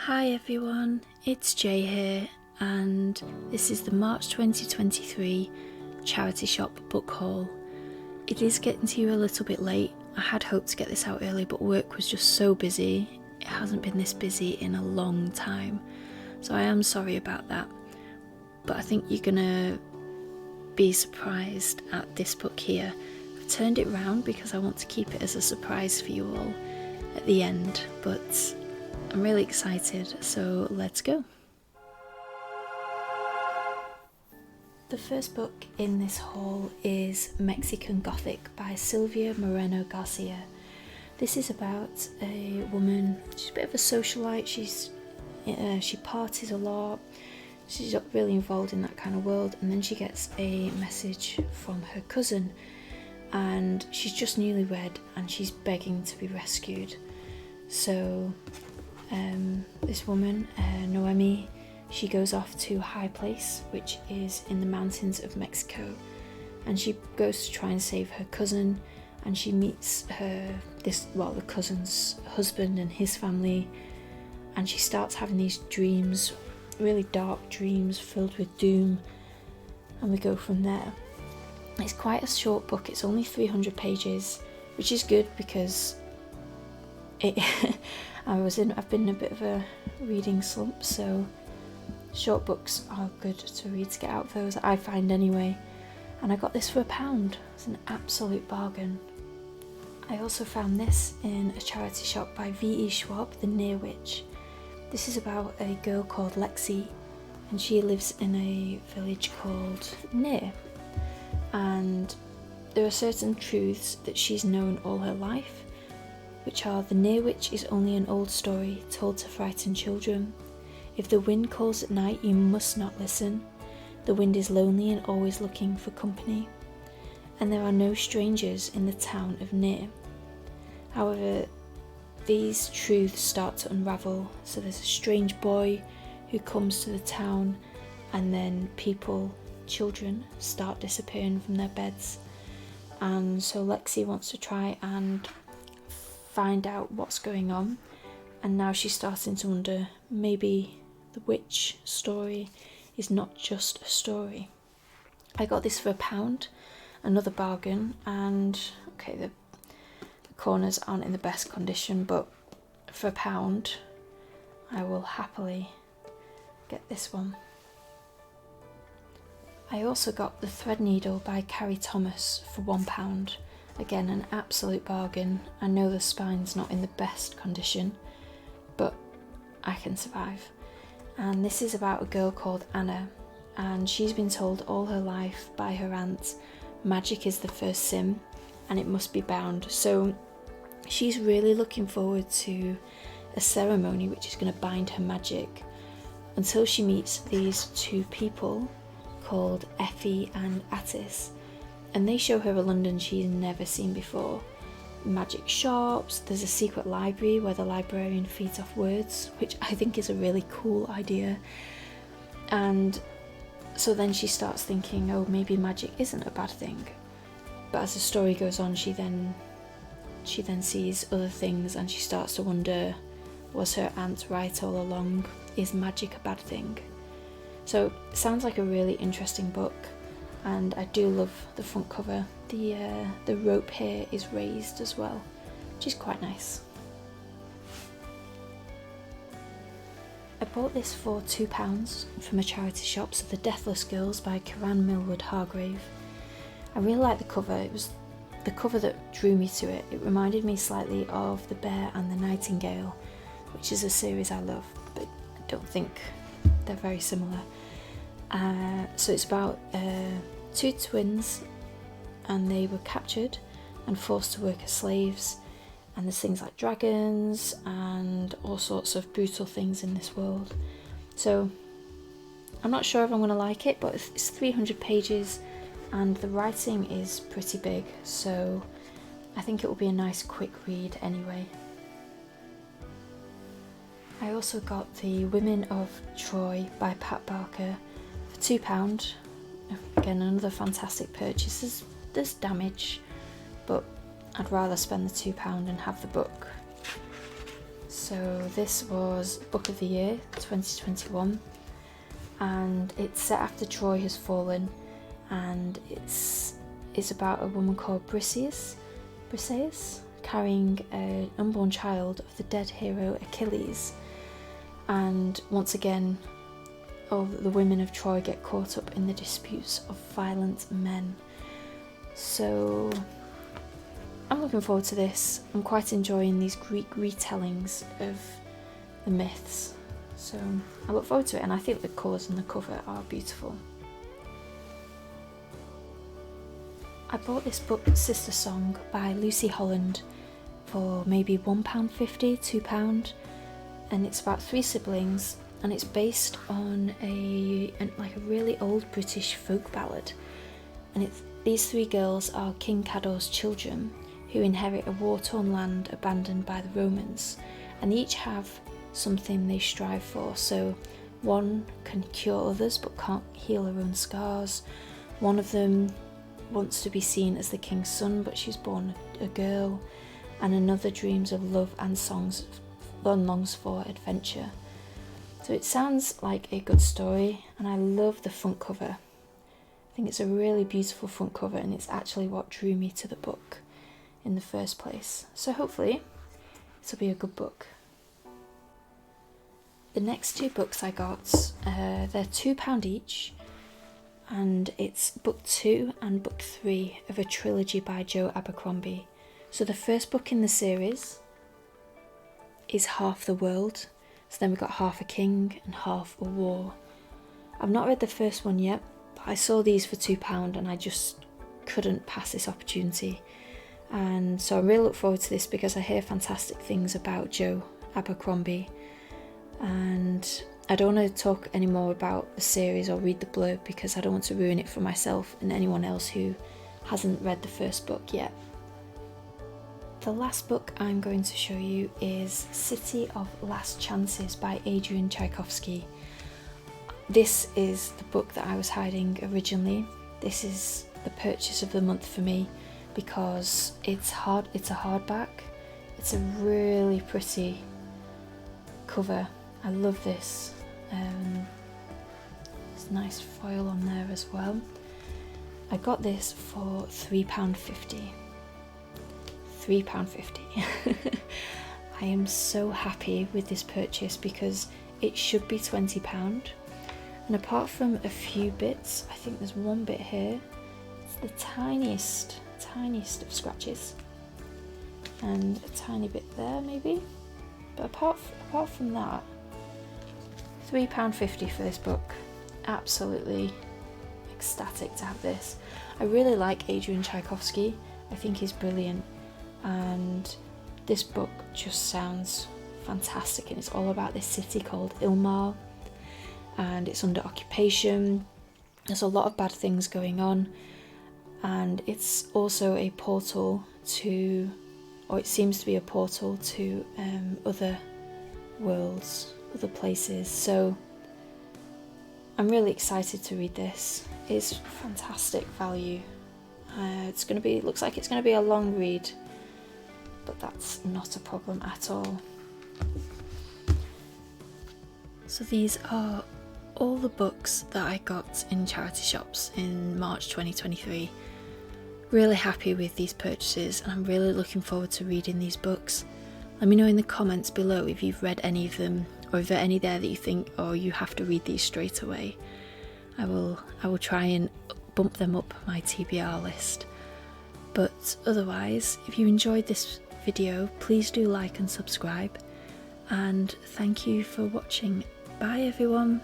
Hi everyone, it's Jay here, and this is the March 2023 charity shop book haul. It is getting to you a little bit late. I had hoped to get this out early, but work was just so busy. It hasn't been this busy in a long time, so I am sorry about that. But I think you're gonna be surprised at this book here. I've turned it round because I want to keep it as a surprise for you all at the end, but I'm really excited, so let's go. The first book in this haul is Mexican Gothic by Silvia Moreno Garcia. This is about a woman. She's a bit of a socialite. She parties a lot. She's not really involved in that kind of world, and then she gets a message from her cousin, and she's just newlywed and she's begging to be rescued. So this woman, Noemi, she goes off to a high place which is in the mountains of Mexico, and she goes to try and save her cousin, and she meets the cousin's husband and his family, and she starts having these dreams, really dark dreams filled with doom, and we go from there. It's quite a short book. It's only 300 pages, which is good because I've been in a bit of a reading slump, so short books are good to read, to get out those, I find anyway. And I got this for £1. It's an absolute bargain. I also found this in a charity shop by V.E. Schwab, The Near Witch. This is about a girl called Lexi, and she lives in a village called Near, and there are certain truths that she's known all her life, which are: the Near Witch is only an old story told to frighten children. If the wind calls at night, you must not listen. The wind is lonely and always looking for company. And there are no strangers in the town of Near. However, these truths start to unravel. So there's a strange boy who comes to the town, and then children start disappearing from their beds. And so Lexi wants to try and find out what's going on, and now she's starting to wonder, maybe the witch story is not just a story. I got this for £1, another bargain, and okay, the corners aren't in the best condition, but for £1 I will happily get this one. I also got The Threadneedle by Carrie Thomas for £1. Again, an absolute bargain. I know the spine's not in the best condition, but I can survive. And this is about a girl called Anna, and she's been told all her life by her aunt, magic is the first sin and it must be bound. So she's really looking forward to a ceremony which is going to bind her magic, until she meets these two people called Effie and Attis. And they show her a London she's never seen before. Magic shops, there's a secret library where the librarian feeds off words, which I think is a really cool idea. And so then she starts thinking, oh, maybe magic isn't a bad thing. But as the story goes on, she then sees other things, and she starts to wonder, was her aunt right all along? Is magic a bad thing? So it sounds like a really interesting book. And I do love the front cover. The rope here is raised as well, which is quite nice. I bought this for £2 from a charity shop, so The Deathless Girls by Kiran Millwood Hargrave. I really like the cover. It was the cover that drew me to it. It reminded me slightly of The Bear and the Nightingale, which is a series I love, but I don't think they're very similar. So it's about two twins, and they were captured and forced to work as slaves, and there's things like dragons and all sorts of brutal things in this world. So I'm not sure if I'm going to like it, but it's 300 pages and the writing is pretty big, so I think it will be a nice quick read anyway. I also got The Women of Troy by Pat Barker for £2. Again, another fantastic purchase. There's damage, but I'd rather spend the £2 and have the book. So this was Book of the Year 2021, and it's set after Troy has fallen, and it's about a woman called Briseis carrying an unborn child of the dead hero Achilles, and once again all the women of Troy get caught up in the disputes of violent men. So I'm looking forward to this. I'm quite enjoying these Greek retellings of the myths, so I look forward to it, and I think the colours and the cover are beautiful. I bought this book, Sister Song by Lucy Holland, for maybe £1.50, £2, and it's about 3 siblings, and it's based on a really old British folk ballad, and these 3 girls are King Cador's children who inherit a war-torn land abandoned by the Romans, and they each have something they strive for. So one can cure others but can't heal her own scars. One of them wants to be seen as the king's son, but she's born a girl, and another dreams of love and longs for adventure. So it sounds like a good story, and I love the front cover. I think it's a really beautiful front cover, and it's actually what drew me to the book in the first place. So hopefully this will be a good book. The next 2 books I got, they're £2 each, and it's book 2 and book 3 of a trilogy by Joe Abercrombie. So the first book in the series is Half the World, so then we've got Half a King and Half a War. I've not read the first one yet, but I saw these for £2 and I just couldn't pass this opportunity, and so I really look forward to this because I hear fantastic things about Joe Abercrombie, and I don't want to talk anymore about the series or read the blurb because I don't want to ruin it for myself and anyone else who hasn't read the first book yet. The last book I'm going to show you is City of Last Chances by Adrian Tchaikovsky. This is the book that I was hiding originally. This is the purchase of the month for me because it's a hardback. It's a really pretty cover. I love this. There's nice foil on there as well. I got this for £3.50. £3.50. I am so happy with this purchase because it should be £20, and apart from a few bits, I think there's one bit here, it's the tiniest of scratches, and a tiny bit there maybe, but apart from that, £3.50 for this book. Absolutely ecstatic to have this. I really like Adrian Tchaikovsky. I think he's brilliant, and this book just sounds fantastic, and it's all about this city called Ilmar, and it's under occupation. There's a lot of bad things going on, and it's also a portal to, or it seems to be a portal to other worlds, other places. So I'm really excited to read this. It's fantastic value. Looks like it's going to be a long read, but that's not a problem at all. So these are all the books that I got in charity shops in March 2023. Really happy with these purchases, and I'm really looking forward to reading these books. Let me know in the comments below if you've read any of them, or if there are any there that you think, oh, you have to read these straight away. I will try and bump them up my TBR list. But otherwise, if you enjoyed this video, please do like and subscribe, and thank you for watching. Bye everyone.